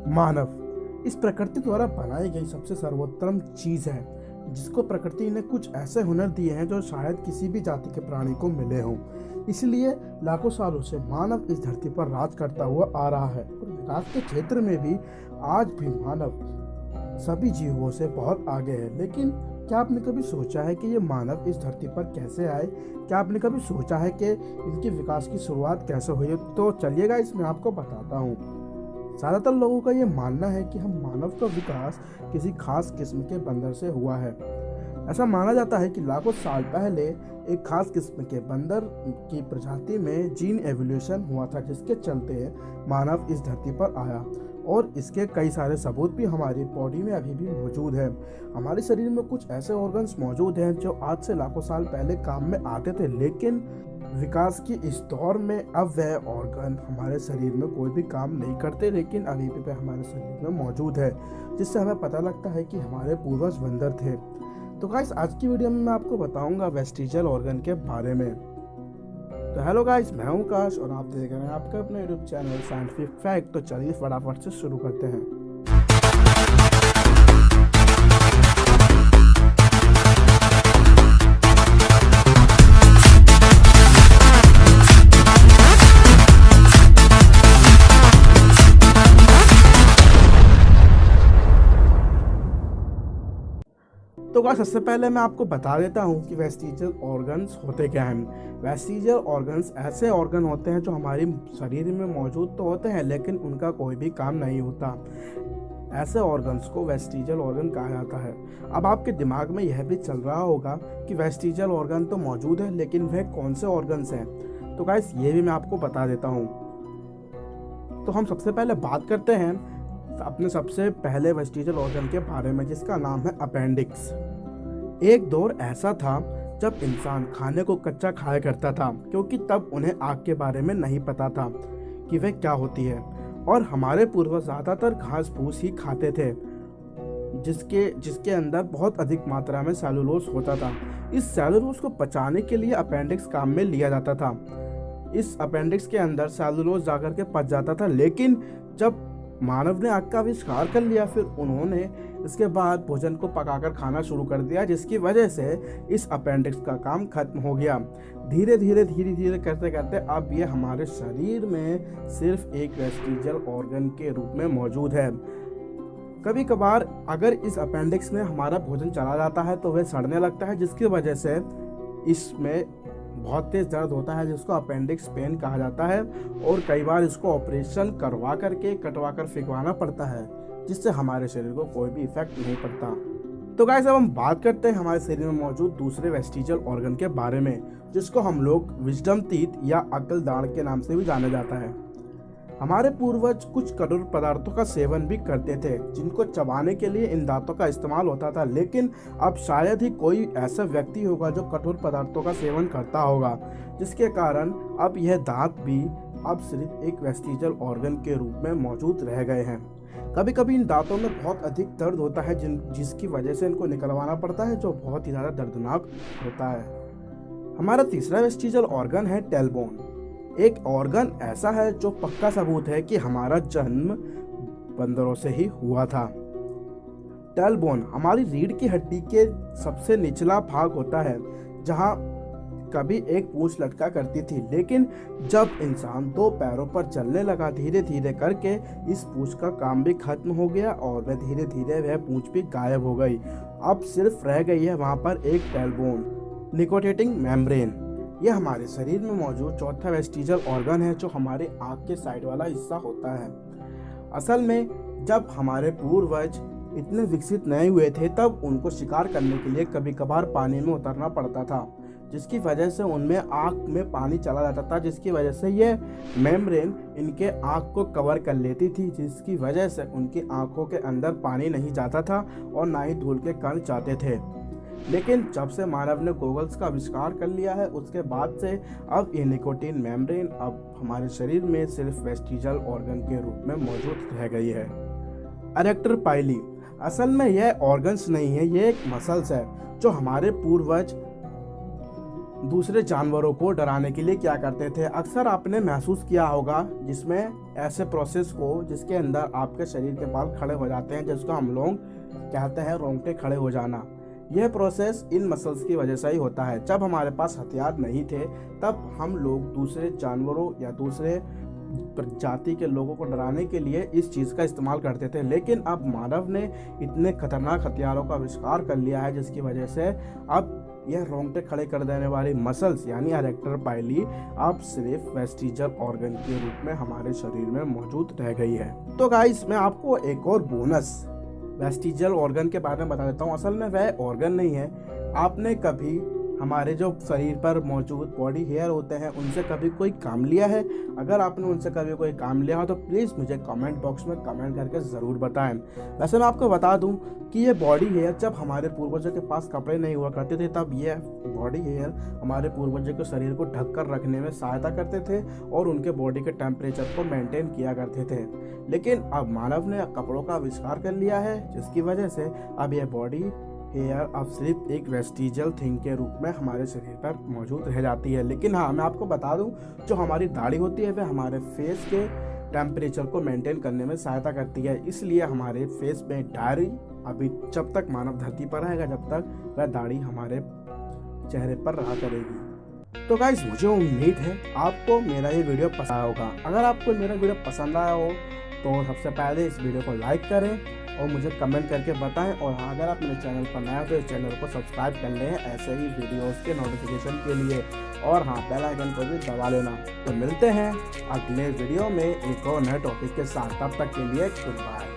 मानव इस प्रकृति द्वारा बनाई गई सबसे सर्वोत्तम चीज है, जिसको प्रकृति ने कुछ ऐसे हुनर दिए हैं जो शायद किसी भी जाति के प्राणी को मिले हों। इसलिए लाखों सालों से मानव इस धरती पर राज करता हुआ आ रहा है और विकास के क्षेत्र में भी आज भी मानव सभी जीवों से बहुत आगे है। लेकिन क्या आपने कभी सोचा है कि ये मानव इस धरती पर कैसे आए? क्या आपने कभी सोचा है कि इनके विकास की शुरुआत कैसे हुई? तो चलिएगा इसमें आपको बताता हूँ। ज़्यादातर लोगों का ये मानना है कि हम मानव का विकास किसी खास किस्म के बंदर से हुआ है। ऐसा माना जाता है कि लाखों साल पहले एक खास किस्म के बंदर की प्रजाति में जीन एवोल्यूशन हुआ था, जिसके चलते मानव इस धरती पर आया। और इसके कई सारे सबूत भी हमारी बॉडी में अभी भी मौजूद है। हमारे शरीर में कुछ ऐसे ऑर्गन्स मौजूद हैं जो आज से लाखों साल पहले काम में आते थे, लेकिन विकास की इस दौर में अब वह ऑर्गन हमारे शरीर में कोई भी काम नहीं करते, लेकिन अभी भी वह हमारे शरीर में मौजूद है, जिससे हमें पता लगता है कि हमारे पूर्वज बंदर थे। तो गाइस, आज की वीडियो में मैं आपको बताऊंगा वेस्टिजियल ऑर्गन के बारे में। तो हेलो गाइस, मैं हूं काश और आप देख रहे हैं आपका अपना यूट्यूब चैनल साइंटिफिक फैक्ट। तो चलिए फटाफट से शुरू करते हैं। तो गाइस, सबसे पहले मैं आपको बता देता हूँ कि वेस्टिजियल ऑर्गन्स होते क्या हैं। वेस्टिजियल ऑर्गन्स ऐसे ऑर्गन होते हैं जो हमारे शरीर में मौजूद तो होते हैं, लेकिन उनका कोई भी काम नहीं होता। ऐसे ऑर्गन्स को वेस्टिजियल ऑर्गन कहा जाता है। अब आपके दिमाग में यह भी चल रहा होगा कि वेस्टिजियल ऑर्गन तो मौजूद है, लेकिन वह कौन से ऑर्गन्स हैं? तो गाइस, ये भी मैं आपको बता देता हूँ। तो हम सबसे पहले बात करते हैं अपने सबसे पहले वेस्टिजियल ऑर्गन के बारे में, जिसका नाम है अपेंडिक्स। एक दौर ऐसा था जब इंसान खाने को कच्चा खाया करता था, क्योंकि तब उन्हें आग के बारे में नहीं पता था कि वह क्या होती है। और हमारे पूर्वज ज़्यादातर घास फूस ही खाते थे, जिसके अंदर बहुत अधिक मात्रा में सेलुलोज होता था। इस सेलुलोज को पचाने के लिए अपेंडिक्स काम में लिया जाता था। इस अपेंडिक्स के अंदर सेलुलोज जाकर के पच जाता था, लेकिन जब मानव ने आग का आविष्कार कर लिया, फिर उन्होंने इसके बाद भोजन को पकाकर खाना शुरू कर दिया, जिसकी वजह से इस अपेंडिक्स का काम खत्म हो गया। धीरे धीरे करते करते अब ये हमारे शरीर में सिर्फ एक वेस्टिजियल ऑर्गन के रूप में मौजूद है। कभी कभार अगर इस अपेंडिक्स में हमारा भोजन चला जाता है तो वह सड़ने लगता है, जिसकी वजह से इसमें बहुत तेज दर्द होता है, जिसको अपेंडिक्स पेन कहा जाता है। और कई बार इसको ऑपरेशन करवा करके कटवा कर फेंकवाना पड़ता है, जिससे हमारे शरीर को कोई भी इफेक्ट नहीं पड़ता। तो गाइस, अब हम बात करते हैं हमारे शरीर में मौजूद दूसरे वेस्टिजियल ऑर्गन के बारे में, जिसको हम लोग विजडम टीथ या अक्ल दाढ़ के नाम से भी जाना जाता है। हमारे पूर्वज कुछ कठोर पदार्थों का सेवन भी करते थे, जिनको चबाने के लिए इन दांतों का इस्तेमाल होता था। लेकिन अब शायद ही कोई ऐसा व्यक्ति होगा जो कठोर पदार्थों का सेवन करता होगा, जिसके कारण अब यह दांत भी अब सिर्फ एक वेस्टिजियल ऑर्गन के रूप में मौजूद रह गए हैं। कभी कभी इन दांतों में बहुत अधिक दर्द होता है, जिसकी वजह से इनको निकलवाना पड़ता है, जो बहुत ही ज़्यादा दर्दनाक होता है। हमारा तीसरा वेस्टिजियल ऑर्गन है टेलबोन। एक ऑर्गन ऐसा है जो पक्का सबूत है कि हमारा जन्म बंदरों से ही हुआ था। टेलबोन हमारी रीढ़ की हड्डी के सबसे निचला भाग होता है, जहां कभी एक पूंछ लटका करती थी, लेकिन जब इंसान दो पैरों पर चलने लगा, धीरे धीरे करके इस पूंछ का काम भी खत्म हो गया और वह धीरे धीरे वह पूंछ भी गायब हो गई। अब सिर्फ रह गई है वहां पर एक टेलबोन। निकोटेटिंग मेम्ब्रेन, यह हमारे शरीर में मौजूद चौथा वेस्टिजियल ऑर्गन है, जो हमारे आँख के साइड वाला हिस्सा होता है। असल में जब हमारे पूर्वज इतने विकसित नहीं हुए थे, तब उनको शिकार करने के लिए कभी कभार पानी में उतरना पड़ता था, जिसकी वजह से उनमें आँख में पानी चला जाता था, जिसकी वजह से यह मेम्ब्रेन इनके आँख को कवर कर लेती थी, जिसकी वजह से उनकी आँखों के अंदर पानी नहीं जाता था और ना ही धूल के कण जाते थे। लेकिन जब से मानव ने गॉगल्स का आविष्कार कर लिया है, उसके बाद से अब ये निकोटीन मेम्ब्रेन अब हमारे शरीर में सिर्फ वेस्टिजियल ऑर्गन के रूप में मौजूद रह गई है। एरेक्टर पाइली, असल में यह ऑर्गन्स नहीं है, ये एक मसल्स है जो हमारे पूर्वज दूसरे जानवरों को डराने के लिए क्या करते थे। अक्सर आपने महसूस किया होगा जिसमें ऐसे प्रोसेस को जिसके अंदर आपके शरीर के बाल खड़े हो जाते हैं, जिसको हम लोग कहते हैं रोंगटे खड़े हो जाना। यह प्रोसेस इन मसल्स की वजह से ही होता है। जब हमारे पास हथियार नहीं थे तब हम लोग दूसरे जानवरों या दूसरे प्रजाति के लोगों को डराने के लिए इस चीज़ का इस्तेमाल करते थे, लेकिन अब मानव ने इतने खतरनाक हथियारों का आविष्कार कर लिया है जिसकी वजह से अब यह रोंगटे खड़े कर देने वाली मसल्स यानी इरेक्टर पाइली अब सिर्फ वेस्टिजियल ऑर्गन के रूप में हमारे शरीर में मौजूद रह गई है। तो गाइस, मैं आपको एक और बोनस वेस्टिजियल ऑर्गन के बारे में बता देता हूँ। असल में वह ऑर्गन नहीं है। आपने कभी हमारे जो शरीर पर मौजूद बॉडी हेयर होते हैं उनसे कभी कोई काम लिया है? अगर आपने उनसे कभी कोई काम लिया हो तो प्लीज़ मुझे कमेंट बॉक्स में कमेंट करके ज़रूर बताएं। वैसे मैं आपको बता दूं कि ये बॉडी हेयर जब हमारे पूर्वजों के पास कपड़े नहीं हुआ करते थे तब ये बॉडी हेयर हमारे पूर्वजों के शरीर को ढक कर रखने में सहायता करते थे और उनके बॉडी के टेम्परेचर को मेंटेन किया करते थे। लेकिन अब मानव ने कपड़ों का आविष्कार कर लिया है जिसकी वजह से अब यह बॉडी हेयर अब सिर्फ एक वेस्टिजियल थिंग के रूप में हमारे शरीर पर मौजूद रह जाती है। लेकिन हाँ, मैं आपको बता दूं, जो हमारी दाढ़ी होती है वह हमारे फेस के टेम्परेचर को मेंटेन करने में सहायता करती है। इसलिए हमारे फेस में दाढ़ी अभी जब तक मानव धरती पर रहेगा जब तक वह दाढ़ी हमारे चेहरे पर रहा करेगी। तो गाइस, मुझे उम्मीद है आपको मेरा ये वीडियो पसंद आया होगा। अगर आपको मेरा वीडियो पसंद आया हो तो सबसे पहले इस वीडियो को लाइक करें और मुझे कमेंट करके बताएं। और हाँ, अगर आप मेरे चैनल पर नए हो तो इस चैनल को सब्सक्राइब कर लें ऐसे ही वीडियोस के नोटिफिकेशन के लिए। और हाँ, बेल आइकन को भी दबा लेना। तो मिलते हैं अगले वीडियो में एक और नए टॉपिक के साथ। तब तक के लिए गुड बाय।